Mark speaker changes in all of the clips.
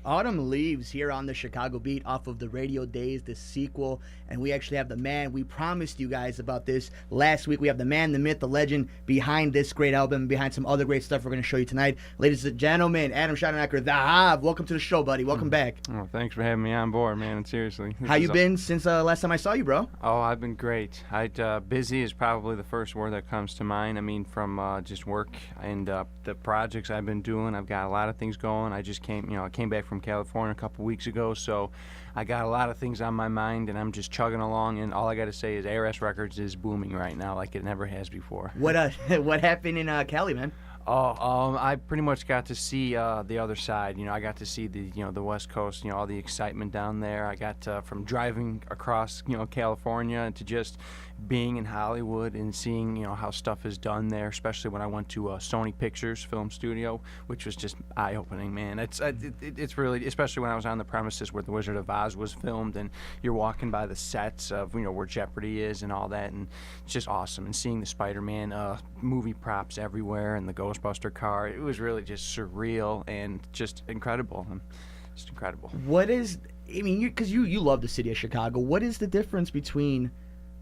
Speaker 1: Autumn Leaves here on the Chicago Beat off of the Radio Days, the sequel. And we actually have the man. We promised you guys about this last week. We have the man, the myth, the legend behind this great album, behind some other great stuff we're going to show you tonight. Ladies and gentlemen, Adam Schaudenecker, the Hav. Welcome to the show, buddy. Welcome back.
Speaker 2: Oh, thanks for having me on board, man. And seriously.
Speaker 1: How you been since last time I saw you, bro?
Speaker 2: Oh, I've been great. Busy is probably the first word that comes to mind. I mean, from just work and the projects I've been doing. I've got a lot of things going. I came back from California a couple weeks ago, so I got a lot of things on my mind, and I'm just chugging along. And all I got to say is ARS Records is booming right now, like it never has before.
Speaker 1: What what happened in Cali, man?
Speaker 2: I pretty much got to see the other side. I got to see the West Coast. All the excitement down there. I got from driving across California to just being in Hollywood and seeing how stuff is done there. Especially when I went to Sony Pictures Film Studio, which was just eye-opening, man. It's really, especially when I was on the premises where The Wizard of Oz was filmed, and you're walking by the sets of where Jeopardy is and all that, and it's just awesome. And seeing the Spider-Man movie props everywhere and the Ghostbuster car, it was really just surreal and just incredible. Just incredible.
Speaker 1: What is, I mean, because you love the city of Chicago. What is the difference between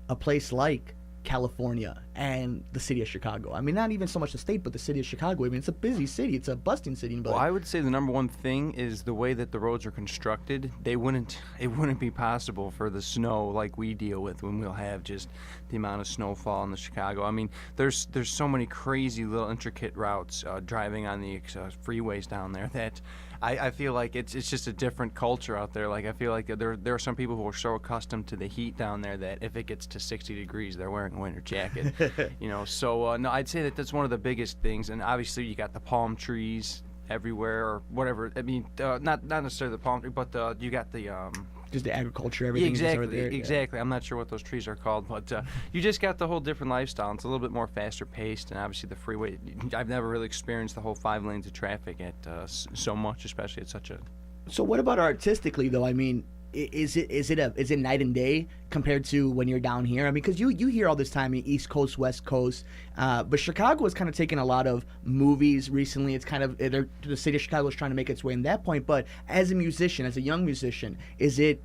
Speaker 1: a place like California and the city of Chicago? I mean, not even so much the state, but the city of Chicago. I mean, it's a busy city. It's a bustling city. But
Speaker 2: well, I would say the number one thing is the way that the roads are constructed. It wouldn't be possible for the snow like we deal with when we'll have just the amount of snowfall in the Chicago. I mean, there's so many crazy little intricate routes driving on the freeways down there that I feel like it's just a different culture out there. Like, I feel like there are some people who are so accustomed to the heat down there that if it gets to 60 degrees, they're wearing a winter jacket. So no, I'd say that's one of the biggest things. And obviously, you got the palm trees everywhere or whatever. I mean, not necessarily the palm tree, but you got the
Speaker 1: just the agriculture, everything.
Speaker 2: Exactly. I'm not sure what those trees are called, but you just got the whole different lifestyle. It's a little bit more faster paced, and obviously the freeway. I've never really experienced the whole 5 lanes of traffic at so much, especially at such a.
Speaker 1: So what about artistically though? I mean, is it night and day compared to when you're down here? I mean, because you hear all this time in East Coast, West Coast, but Chicago has kind of taken a lot of movies recently. It's kind of the city of Chicago is trying to make its way in that point. But as a musician, as a young musician, is it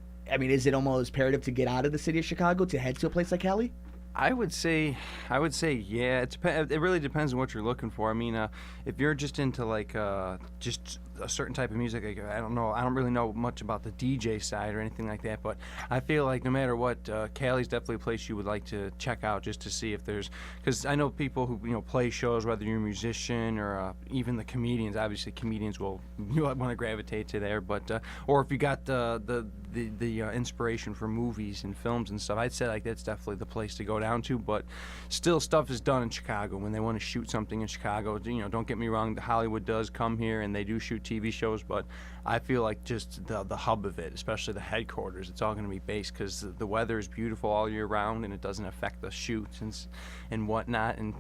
Speaker 1: almost imperative to get out of the city of Chicago to head to a place like Cali?
Speaker 2: I would say, yeah. It really depends on what you're looking for. I mean, if you're just into like just a certain type of music, like, I don't really know much about the DJ side or anything like that. But I feel like no matter what, Cali's definitely a place you would like to check out just to see if there's, because I know people who play shows, whether you're a musician or even the comedians. Obviously, comedians will want to gravitate to there, but or if you got the inspiration for movies and films and stuff, I'd say like that's definitely the place to go down to. But still, stuff is done in Chicago when they want to shoot something in Chicago. Don't get me wrong, Hollywood does come here and they do shoot TV shows, but I feel like just the hub of it, especially the headquarters, it's all going to be based because the weather is beautiful all year round and it doesn't affect the shoots and whatnot. And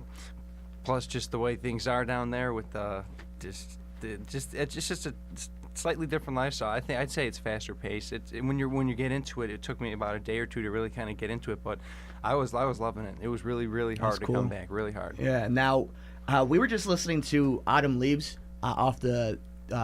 Speaker 2: plus, just the way things are down there with it's just a slightly different lifestyle. I'd say it's faster paced. When you get into it, it took me about a day or two to really kind of get into it, but I was loving it. It was really, really hard to come back, really hard.
Speaker 1: Yeah. Now, we were just listening to Autumn Leaves off the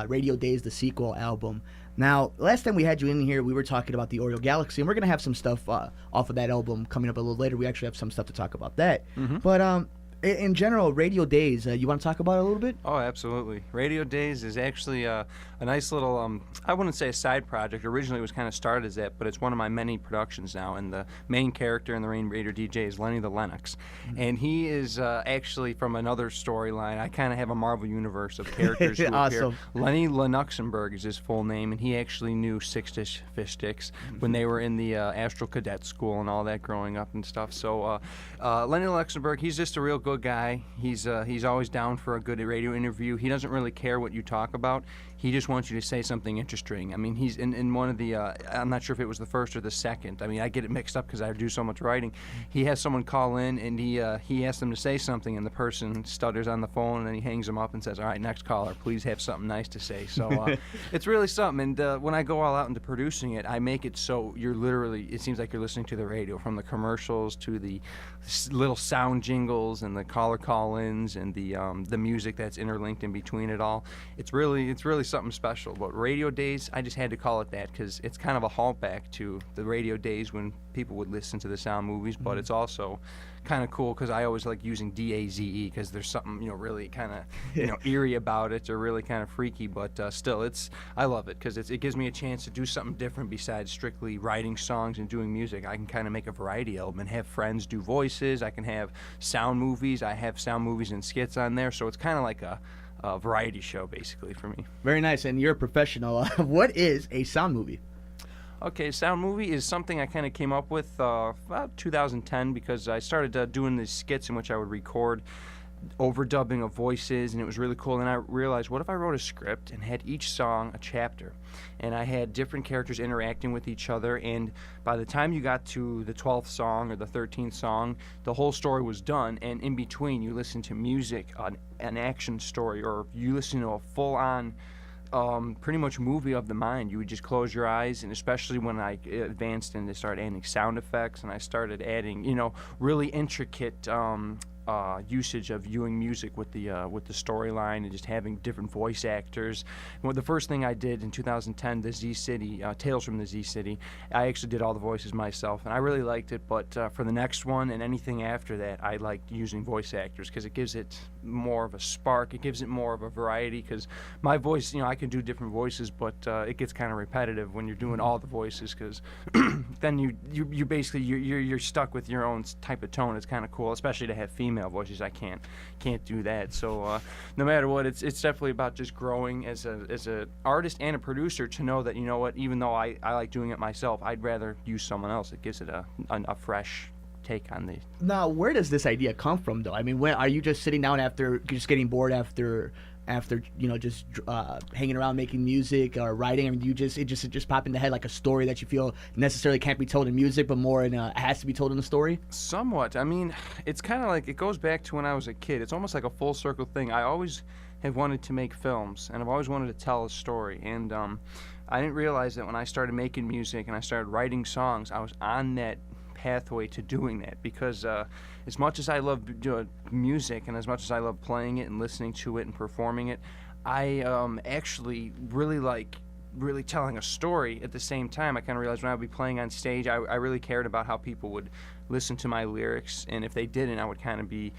Speaker 1: Radio Days, the sequel album. Now, last time we had you in here, we were talking about the Oriole Galaxy, and we're going to have some stuff off of that album coming up a little later. We actually have some stuff to talk about that. Mm-hmm. But in general, Radio Days, you want to talk about it a little bit?
Speaker 2: Oh, absolutely. Radio Days is actually a nice little, I wouldn't say a side project. Originally it was kind of started as that, but it's one of my many productions now. And the main character in the Radio DJ is Lenny the Lennox. Mm-hmm. And he is actually from another storyline. I kind of have a Marvel universe of characters who
Speaker 1: awesome.
Speaker 2: appear. Lenny Lennoxenberg is his full name, and he actually knew Six Fish Sticks when they were in the Astral Cadet School and all that growing up and stuff. So Lenny Lennoxenberg, he's just a real good guy. He's always down for a good radio interview. He doesn't really care what you talk about. He just wants you to say something interesting. I mean, he's in one of the, I'm not sure if it was the first or the second. I mean, I get it mixed up because I do so much writing. He has someone call in, and he asks them to say something, and the person stutters on the phone, and then he hangs them up and says, all right, next caller, please have something nice to say. So it's really something. And when I go all out into producing it, I make it so you're literally, it seems like you're listening to the radio, from the commercials to the little sound jingles and the caller call-ins and the music that's interlinked in between it all. It's really something special. But radio days, I just had to call it that because it's kind of a callback to the radio days when people would listen to the sound movies. But it's also kind of cool because I always like using DAZE because there's something really kind of eerie about it or really kind of freaky. But still, I love it because it gives me a chance to do something different besides strictly writing songs and doing music. I can kind of make a variety album and have friends do voices. I can have sound movies. I have sound movies and skits on there, so it's kind of like a variety show basically for me.
Speaker 1: Very nice. And you're a professional. What is a sound movie?
Speaker 2: Okay, sound movie is something I kind of came up with about 2010 because I started doing these skits in which I would record overdubbing of voices, and it was really cool. And I realized, what if I wrote a script and had each song a chapter, and I had different characters interacting with each other, and by the time you got to the 12th song or the 13th song, the whole story was done, and in between you listen to music, an action story, or you listen to a full-on pretty much movie of the mind. You would just close your eyes, and especially when I advanced and started adding sound effects, and I started adding, really intricate usage of viewing music with the storyline and just having different voice actors. Well, the first thing I did in 2010, the Z City, Tales from the Z City, I actually did all the voices myself, and I really liked it. But for the next one and anything after that, I liked using voice actors because it gives it more of a spark. It gives it more of a variety because my voice, I can do different voices, but it gets kind of repetitive when you're doing all the voices because then you basically you're stuck with your own type of tone. It's kind of cool, especially to have female voices. I can't do that. So no matter what, it's definitely about just growing as a artist and a producer to know that even though I like doing it myself, I'd rather use someone else. It gives it a fresh take on the.
Speaker 1: Now, where does this idea come from, though? I mean, when are you just sitting down after just getting bored after just hanging around making music or writing? I mean, it just pop in the head like a story that you feel necessarily can't be told in music, but more has to be told in a story? Somewhat.
Speaker 2: I mean, it's kind of like it goes back to when I was a kid. It's almost like a full circle thing. I always have wanted to make films, and I've always wanted to tell a story. And I didn't realize that when I started making music and I started writing songs, I was on that pathway to doing that because as much as I love music and as much as I love playing it and listening to it and performing it, I actually really like telling a story at the same time. I kind of realized when I would be playing on stage, I really cared about how people would listen to my lyrics, and if they didn't, I would kind of be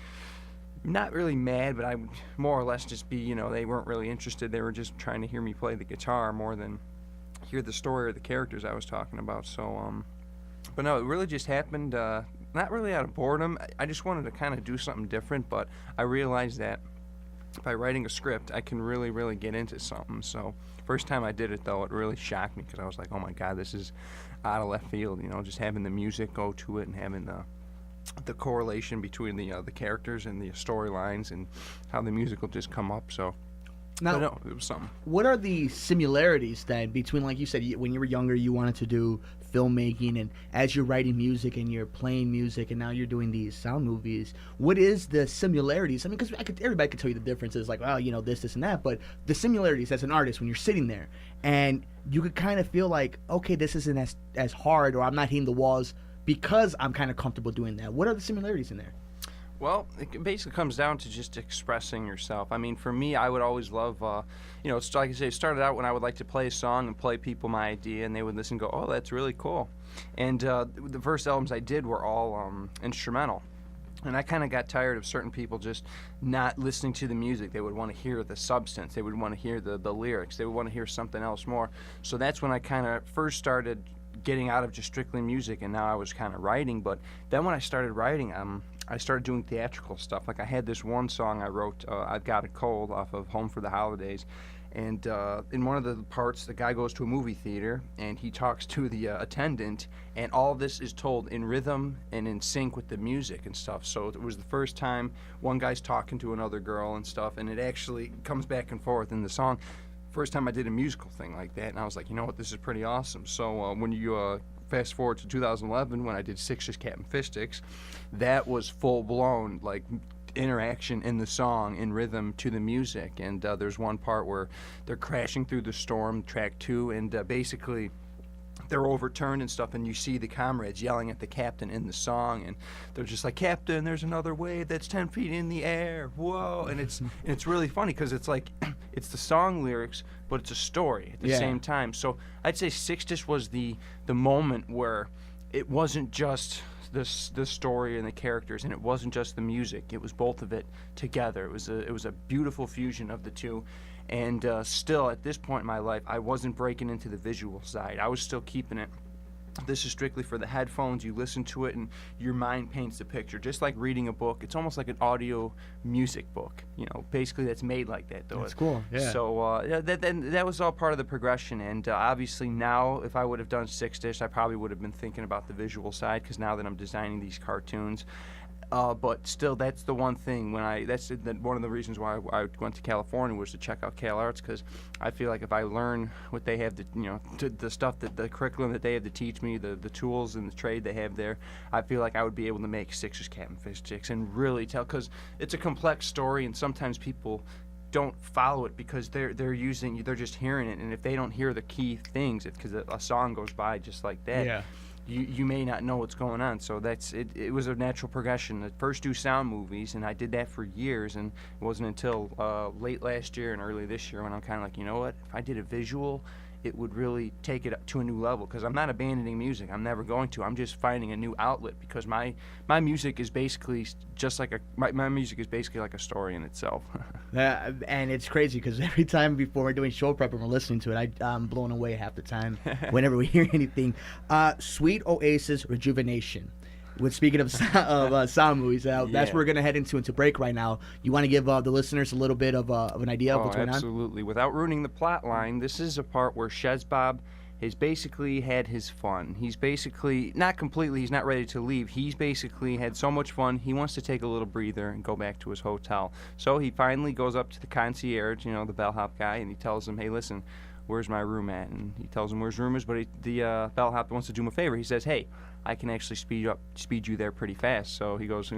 Speaker 2: not really mad, but I would more or less just be, they weren't really interested. They were just trying to hear me play the guitar more than hear the story or the characters I was talking about. So but no, it really just happened, not really out of boredom. I just wanted to kind of do something different, but I realized that by writing a script, I can really, really get into something. So first time I did it, though, it really shocked me because I was like, oh my God, this is out of left field, just having the music go to it and having the correlation between the characters and the storylines and how the music will just come up. So
Speaker 1: now,
Speaker 2: no, it was something.
Speaker 1: What are the similarities then between, like you said, when you were younger, you wanted to do filmmaking, and as you're writing music and you're playing music, and now you're doing these sound movies? What is the similarities? I mean, because everybody could tell you the differences, like, well, this and that, but the similarities as an artist when you're sitting there and you could kind of feel like, okay, this isn't as hard, or I'm not hitting the walls because I'm kind of comfortable doing that. What are the similarities in there?
Speaker 2: Well, it basically comes down to just expressing yourself. I mean, for me, I would always love, it's like I say, it started out when I would like to play a song and play people my idea, and they would listen and go, oh, that's really cool. And the first albums I did were all instrumental. And I kind of got tired of certain people just not listening to the music. They would want to hear the substance. They would want to hear the lyrics. They would want to hear something else more. So that's when I kind of first started getting out of just strictly music, and now I was kind of writing. But then when I started writing, I started doing theatrical stuff. Like I had this one song I wrote, I've Got a Cold, off of Home for the Holidays. And in one of the parts, the guy goes to a movie theater, and he talks to the attendant, and all this is told in rhythm and in sync with the music and stuff. So it was the first time one guy's talking to another girl and stuff, and it actually comes back and forth in the song. First time I did a musical thing like that, and I was like, you know what, this is pretty awesome. So when you fast forward to 2011, when I did Six Just Captain Fish Sticks, that was full-blown, like, interaction in the song in rhythm to the music. And there's one part where they're crashing through the storm, track 2, and basically they're overturned and stuff, and you see the comrades yelling at the captain in the song, and they're just like, "Captain, there's another wave that's 10 feet in the air, whoa!" And it's really funny because it's like it's the song lyrics, but it's a story at the same time. So I'd say Six Dish was the moment where it wasn't just the story and the characters, and it wasn't just the music. It was both of it together. It was a beautiful fusion of the two. And still, at this point in my life, I wasn't breaking into the visual side. I was still keeping it. This is strictly for the headphones. You listen to it, and your mind paints the picture. Just like reading a book. It's almost like an audio music book. Basically that's made like that, though.
Speaker 1: That's cool, yeah.
Speaker 2: So that was all part of the progression. And obviously now, if I would have done Six Dish, I probably would have been thinking about the visual side, because now that I'm designing these cartoons. But still, that's the one thing one of the reasons why I went to California was to check out Cal Arts, because I feel like if I learn what they have the stuff that the curriculum that they have to teach me, the tools and the trade they have there, I feel like I would be able to make Sixers, Captain Fish Chicks and really tell, because it's a complex story, and sometimes people don't follow it because they're just hearing it, and if they don't hear the key things, because a song goes by just like that.
Speaker 1: Yeah.
Speaker 2: You may not know what's going on, so that's it. It was a natural progression. At first, do sound movies, and I did that for years, and it wasn't until late last year and early this year when I'm kind of like, you know what? If I did a visual, it would really take it up to a new level, because I'm not abandoning music. I'm never going to. I'm just finding a new outlet, because my music is basically just like my music is basically like a story in itself.
Speaker 1: And it's crazy because every time before we're doing show prep and we're listening to it, I'm blown away half the time whenever we hear anything. Sweet Oasis Rejuvenation. Speaking of sound movies, that's what we're going to head into break right now. You want to give the listeners a little bit of an idea of what's going on?
Speaker 2: Absolutely. Without ruining the plot line, this is a part where Shezbob has basically had his fun. He's basically, not completely, he's not ready to leave. He's basically had so much fun, he wants to take a little breather and go back to his hotel. So he finally goes up to the concierge, the bellhop guy, and he tells him, "Hey, listen, where's my room at?" And he tells him where his room is, but the bellhop wants to do him a favor. He says, "Hey, I can actually speed you there pretty fast." So he goes,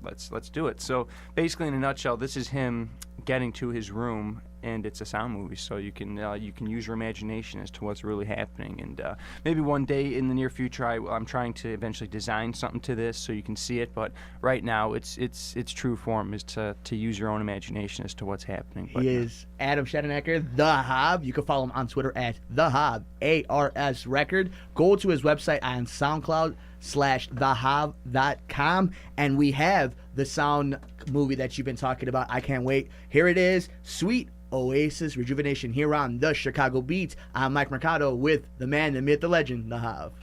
Speaker 2: let's do it. So basically, in a nutshell, this is him getting to his room, and it's a sound movie, so you can use your imagination as to what's really happening. And maybe one day in the near future, I'm trying to eventually design something to this so you can see it. But right now, its true form is to use your own imagination as to what's happening. But,
Speaker 1: he is Adam Schaudenecker, The Hob. You can follow him on Twitter at The Hob, ARS Record. Go to his website on SoundCloud/thehob.com, and we have the sound movie that you've been talking about. I can't wait. Here it is, Sweet Oasis Rejuvenation, here on the Chicago Beats. I'm Mike Mercado with the man, the myth, the legend, The Hob.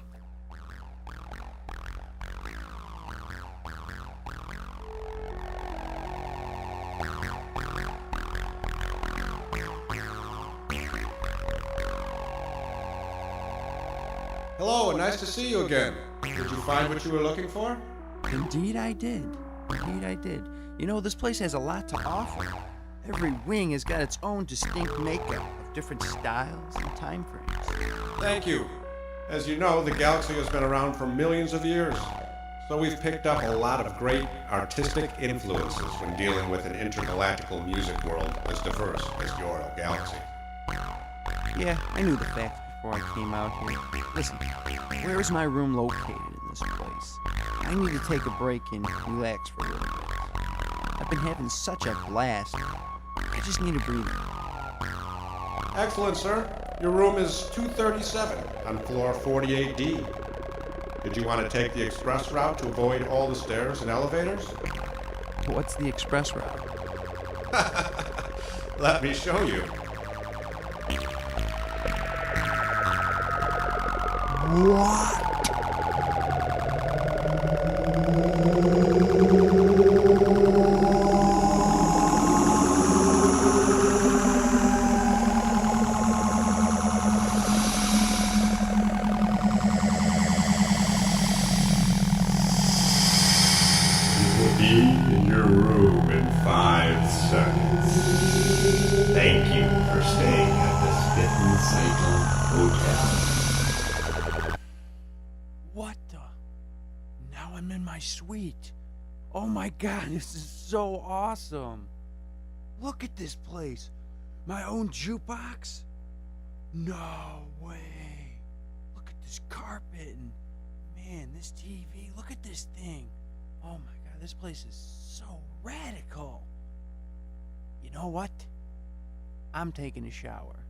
Speaker 3: Hello, and nice to see you again. Did you find what you were looking for?
Speaker 2: Indeed I did. This place has a lot to offer. Every wing has got its own distinct makeup of different styles and time frames.
Speaker 3: Thank you. As you know, the Galaxy has been around for millions of years, so we've picked up a lot of great artistic influences when dealing with an intergalactical music world as diverse as the Oriole Galaxy.
Speaker 2: Yeah, I knew the facts before I came out here. Listen, where is my room located in this place? I need to take a break and relax for a little bit. I've been having such a blast. I just need a breather.
Speaker 3: Excellent, sir. Your room is 237 on floor 48D. Did you want to take the express route to avoid all the stairs and elevators?
Speaker 2: What's the express route?
Speaker 3: Let me show you.
Speaker 2: What?
Speaker 3: In your room in 5 seconds. Thank you for staying at the Spittin' Cycle Hotel.
Speaker 2: What the? Now I'm in my suite. Oh my God, this is so awesome. Look at this place. My own jukebox? No way. Look at this carpet and man, this TV. Look at this thing. Oh my God, this place is so radical. You know what? I'm taking a shower.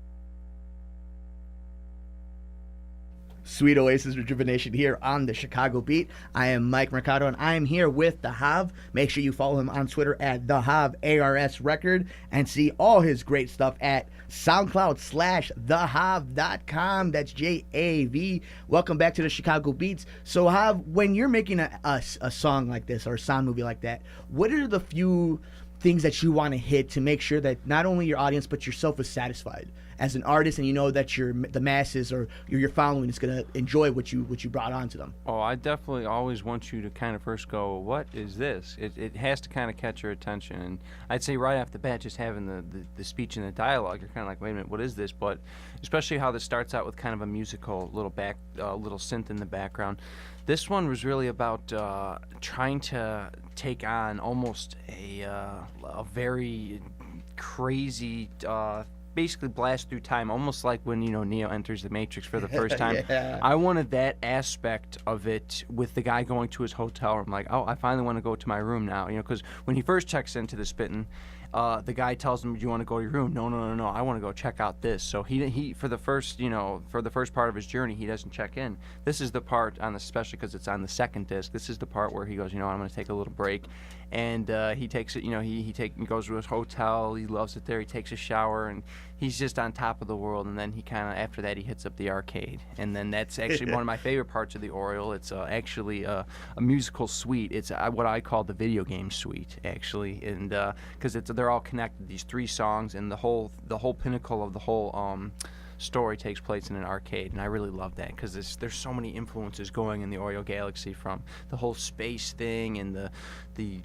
Speaker 1: Sweet Oasis Rejuvenation here on the Chicago Beat. I am Mike Mercado, and I am here with The Hav. Make sure you follow him on Twitter at The Hav ARS Record and see all his great stuff at SoundCloud/TheHav.com. That's JAV. Welcome back to the Chicago Beats. So, Hav, when you're making a song like this or a sound movie like that, what are the few things that you want to hit to make sure that not only your audience but yourself is satisfied as an artist, and you know that the masses or your following is going to enjoy what you brought onto them?
Speaker 2: Oh, I definitely always want you to kind of first go, what is this? It has to kind of catch your attention. And I'd say right off the bat, just having the speech and the dialogue, you're kind of like, wait a minute, what is this? But especially how this starts out with kind of a musical little synth in the background. This one was really about trying to take on almost a very crazy, basically blast through time, almost like when Neo enters the Matrix for the first time.
Speaker 1: Yeah.
Speaker 2: I wanted that aspect of it with the guy going to his hotel room, like, oh, I finally want to go to my room now, because when he first checks into the Spittin', the guy tells him, do you want to go to your room? No, I want to go check out this. So he for the first part of his journey, he doesn't check in. This is the part especially because it's on the second disc. This is the part where he goes, I'm going to take a little break, and he takes it. He goes to his hotel. He loves it there. He takes a shower, and he's just on top of the world. And then he kind of after that he hits up the arcade, and then that's actually one of my favorite parts of the Oriole. It's actually a musical suite. It's what I call the video game suite, actually, and because they're all connected. These 3 songs and the whole pinnacle of the whole story takes place in an arcade, and I really love that because there's so many influences going in the Oriole Galaxy, from the whole space thing and the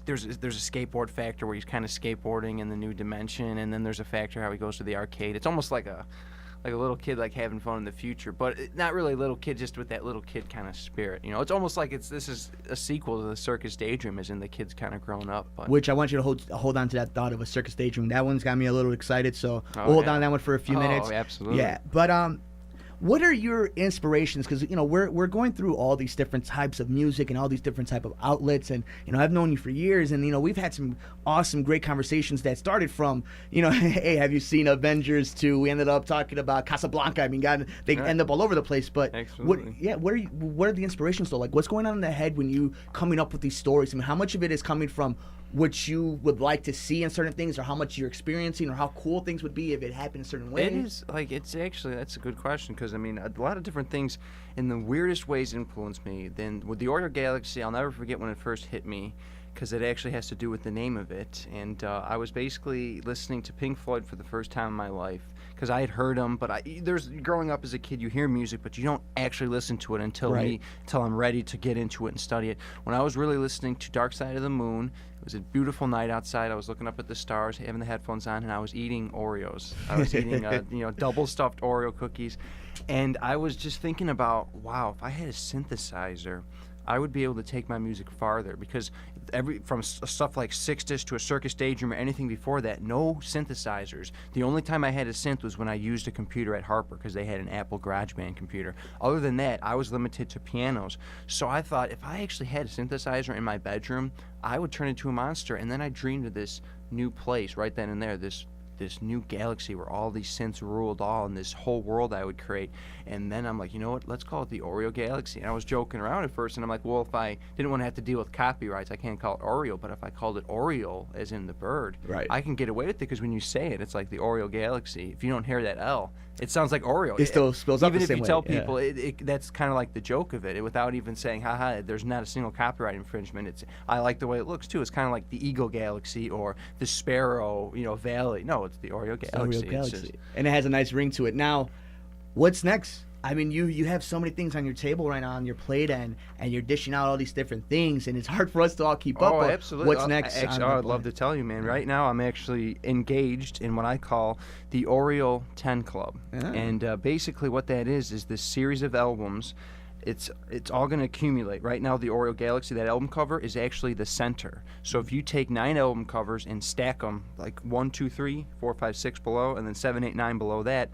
Speaker 2: there's a skateboard factor where he's kind of skateboarding in the new dimension, and then there's a factor how he goes to the arcade. It's almost like a little kid like having fun in the future, but not really a little kid, just with that little kid kind of spirit. It's almost like this is a sequel to the Circus Daydream, as in the kid's kind of grown up. But
Speaker 1: which I want you to hold on to that thought of a Circus Daydream. That one's got me a little excited, so we'll hold on to that one for a few minutes.
Speaker 2: Oh, absolutely.
Speaker 1: Yeah, but what are your inspirations? Because we're going through all these different types of music and all these different type of outlets, and I've known you for years, and we've had some awesome, great conversations that started from hey, have you seen Avengers 2? We ended up talking about Casablanca. I mean, God, they end up all over the place. But what are the inspirations though? Like, what's going on in the head when you coming up with these stories? I mean, how much of it is coming from what you would like to see in certain things, or how much you're experiencing, or how cool things would be if it happened in certain ways?
Speaker 2: It is that's a good question, because a lot of different things in the weirdest ways influenced me. Then with the Oriole Galaxy, I'll never forget when it first hit me, because it actually has to do with the name of it. And I was basically listening to Pink Floyd for the first time in my life, because I had heard them, but growing up as a kid, you hear music, but you don't actually listen to it until I'm ready to get into it and study it. When I was really listening to Dark Side of the Moon, it was a beautiful night outside. I was looking up at the stars, having the headphones on, and I was eating Oreos. I was eating double stuffed Oreo cookies, and I was just thinking about, wow, if I had a synthesizer, I would be able to take my music farther, because from stuff like Six Disc to a Circus Daydream or anything before that, no synthesizers. The only time I had a synth was when I used a computer at Harper, because they had an Apple GarageBand computer. Other than that, I was limited to pianos. So I thought, if I actually had a synthesizer in my bedroom, I would turn into a monster. And then I dreamed of this new place right then and there, this new galaxy where all these synths ruled all, and this whole world I would create. And then I'm like, you know what, let's call it the Oriole Galaxy. And I was joking around at first, and I'm like, well, if I didn't want to have to deal with copyrights, I can't call it Oriole, but if I called it Oriole, as in the bird, I can get away with it, because when you say it, it's like the Oriole Galaxy. If you don't hear that L, it sounds like Oreo.
Speaker 1: It still spills up the same way.
Speaker 2: Even if you tell people, that's kind of like the joke of it, without even saying, haha, there's not a single copyright infringement. I like the way it looks, too. It's kind of like the Eagle Galaxy or the Sparrow, Valley. No, it's the Oriole Galaxy.
Speaker 1: Oriole Galaxy. And it has a nice ring to it. Now, what's next? I mean, you have so many things on your table right now, on your plate, and you're dishing out all these different things, and it's hard for us to all keep up.
Speaker 2: Oh, absolutely.
Speaker 1: What's next?
Speaker 2: I'd love to tell you, man. Right now, I'm actually engaged in what I call the Oriole 10 Club. And basically what that is this series of albums. It's all going to accumulate. Right now, the Oriole Galaxy, that album cover, is actually the center. So if you take 9 album covers and stack them, like 1, 2, 3, 4, 5, 6 below, and then 7, 8, 9 below that,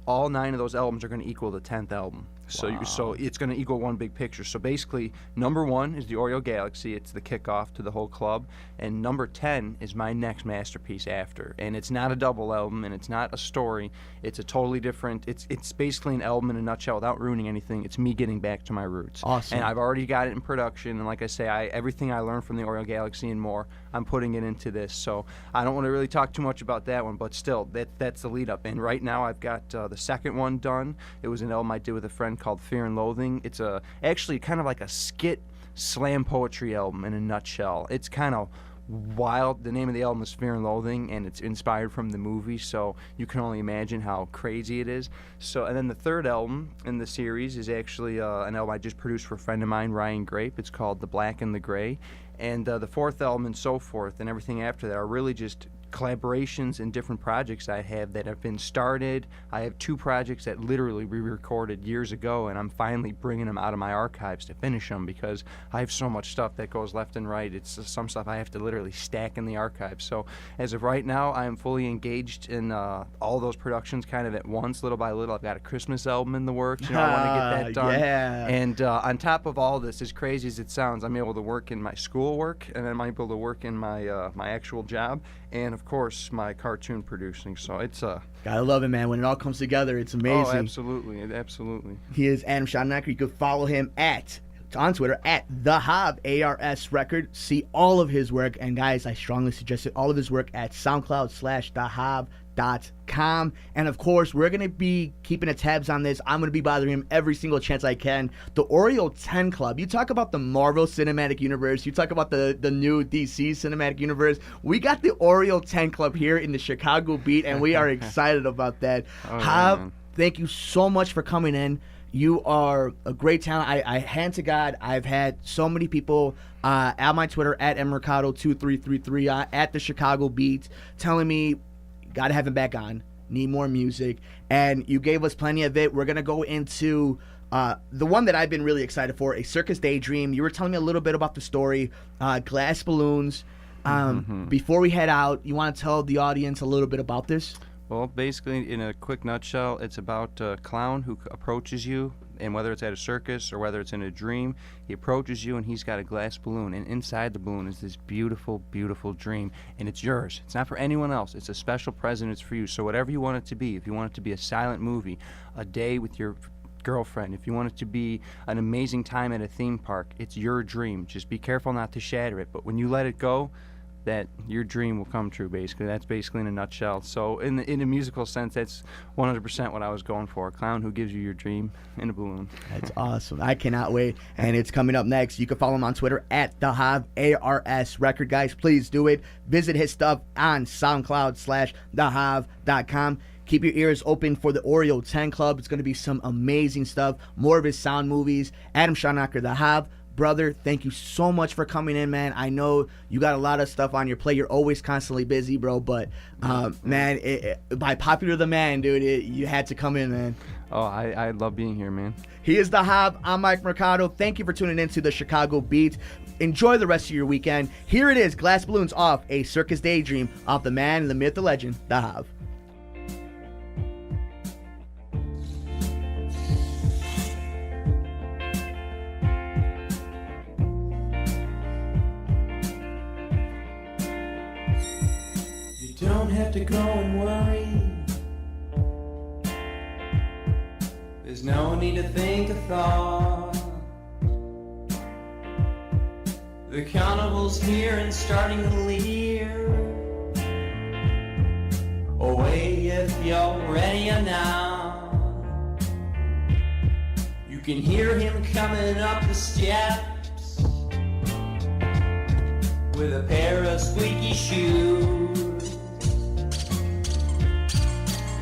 Speaker 2: all 9 of those albums are going to equal the 10th album. So it's going to equal one big picture. So basically, number 1 is the Oriole Galaxy. It's the kickoff to the whole club. And number 10 is my next masterpiece after. And it's not a double album, and it's not a story. It's a totally different. It's basically an album in a nutshell without ruining anything. It's me getting back to my roots.
Speaker 1: Awesome.
Speaker 2: And I've already got it in production. And like I say, everything I learned from the Oriole Galaxy and more, I'm putting it into this. So I don't want to really talk too much about that one, but still, that's the lead up. And right now I've got the second one done. It was an album I did with a friend called Fear and Loathing. It's actually kind of like a skit slam poetry album in a nutshell. It's kind of wild. The name of the album is Fear and Loathing, and it's inspired from the movie, so you can only imagine how crazy it is. So, and then the third album in the series is actually an album I just produced for a friend of mine, Ryan Grape. It's called The Black and the Gray. And the fourth album and so forth and everything after that are really just collaborations and different projects I have that have been started. I have 2 projects that literally we recorded years ago, and I'm finally bringing them out of my archives to finish them because I have so much stuff that goes left and right. It's some stuff I have to literally stack in the archives. So as of right now, I am fully engaged in all those productions kind of at once, little by little. I've got a Christmas album in the works. I want to get that done.
Speaker 1: Yeah.
Speaker 2: And on top of all this, as crazy as it sounds, I'm able to work in my schoolwork, and I'm able to work in my my actual job, and of course my cartoon producing. So it's
Speaker 1: gotta love it, man. When it all comes together, it's amazing.
Speaker 2: Oh, absolutely.
Speaker 1: He is Adam Schaudenecker. You can follow him on Twitter at the Hav ARS Record. See all of his work, and guys, I strongly suggest it. All of his work at SoundCloud/thehav.com. And of course, we're gonna be keeping a tabs on this. I'm gonna be bothering him every single chance I can. The Oriole 10 Club. You talk about the Marvel Cinematic Universe. You talk about the new DC Cinematic Universe. We got the Oriole 10 Club here in the Chicago beat, and we are excited about that. Hav, thank you so much for coming in. You are a great talent. I hand to God, I've had so many people at my Twitter, at mmercado2333, at the Chicago Beat, telling me, gotta have him back on, need more music, and you gave us plenty of it. We're gonna go into the one that I've been really excited for, A Circus Daydream. You were telling me a little bit about the story, Glass Balloons. Before we head out, you want to tell the audience a little bit about this?
Speaker 2: Well, basically, in a quick nutshell, it's about a clown who approaches you, and whether it's at a circus or whether it's in a dream, he approaches you and he's got a glass balloon, and inside the balloon is this beautiful, beautiful dream, and it's yours. It's not for anyone else. It's a special present. It's for you. So whatever you want it to be, if you want it to be a silent movie, a day with your girlfriend, if you want it to be an amazing time at a theme park, it's your dream. Just be careful not to shatter it, but when you let it go, that your dream will come true, basically. That's basically in a nutshell. So in a musical sense, that's 100% what I was going for. A clown who gives you your dream in a balloon.
Speaker 1: That's awesome. I cannot wait. And it's coming up next. You can follow him on Twitter at the Hav ARS Record. Guys, please do it. Visit his stuff on SoundCloud/thehav.com. Keep your ears open for the Oriole 10 Club. It's going to be some amazing stuff. More of his sound movies. Adam Schaudenecker, the Hav. Brother, thank you so much for coming in, man. I know you got a lot of stuff on your plate. You're always constantly busy, bro. But, man, by popular demand, dude, you had to come in, man.
Speaker 2: Oh, I love being here, man.
Speaker 1: He is the Hav. I'm Mike Mercado. Thank you for tuning in to the Chicago Beat. Enjoy the rest of your weekend. Here it is, Glass Balloons off A Circus Daydream, off the man, the myth, the legend, the Hav.
Speaker 4: Don't have to go and worry. There's no need to think a thought. The carnival's here and starting to leer. Away if you're ready or not. You can hear him coming up the steps with a pair of squeaky shoes.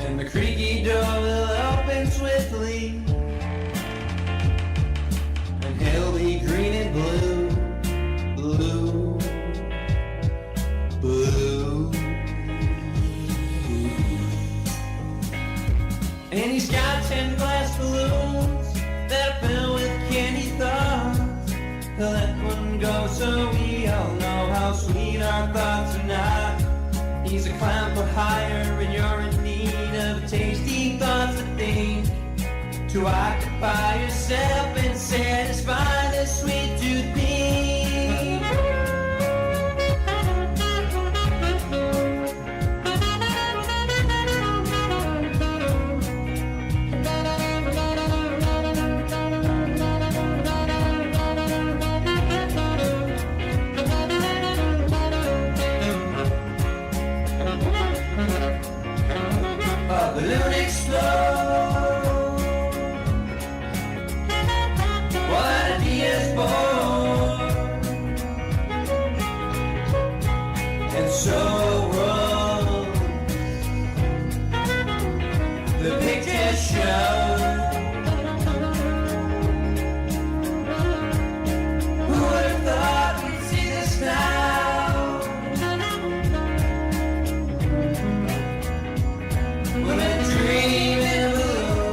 Speaker 4: And the creaky door will open swiftly, and he'll be green and blue, blue, blue. And he's got 10 glass balloons that are filled with candy thoughts. He'll let one go so we all know how sweet our thoughts are not. He's a clown for hire and you're in need of tasty thoughts to think. to occupy yourself and satisfy the sweet tooth bee. A balloon explodes, what ideas born, and so rolls the picture show. Who would have thought we'd see this now? When a dream in a balloon,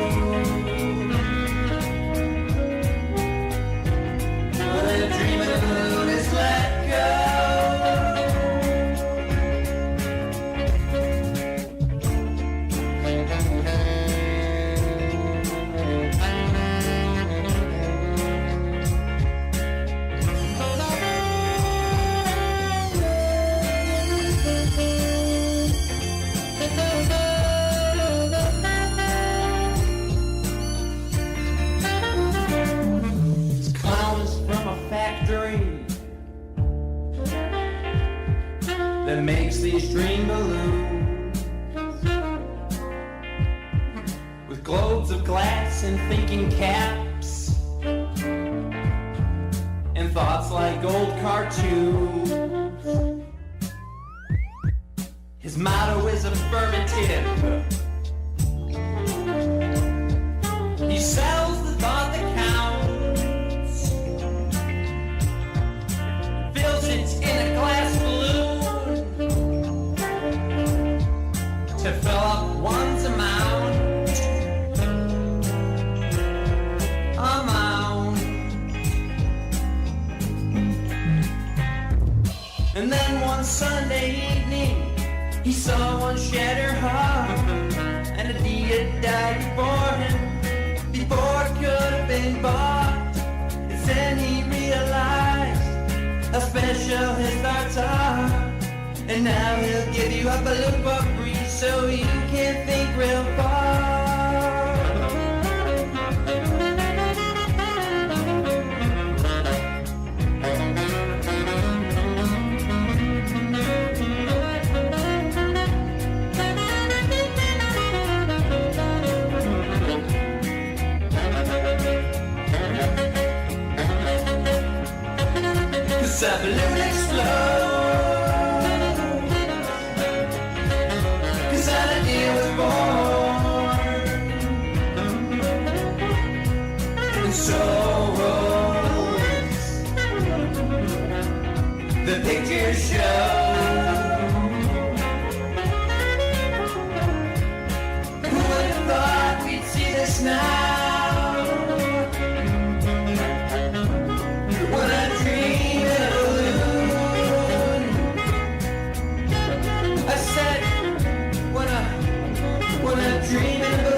Speaker 4: when a dream in a balloon is let go. It's clowns from a factory that makes these dream balloons with globes of glass and thinking caps and thoughts like old cartoons. His motto is affirmative. He sells the thought that counts, fills it in a glass balloon to fill up one's amount. And then one Sunday evening, he saw one shed her heart, and a deed died before him, before it could have been bought. It's then he realized how special his thoughts are, and now he'll give you a balloon for free so you can think real far. Cause a balloon explodes, cause an idea was born, and so rolls the picture show. Who would have thought we'd see this now? When I dream in a balloon, I said, when I dream in a balloon.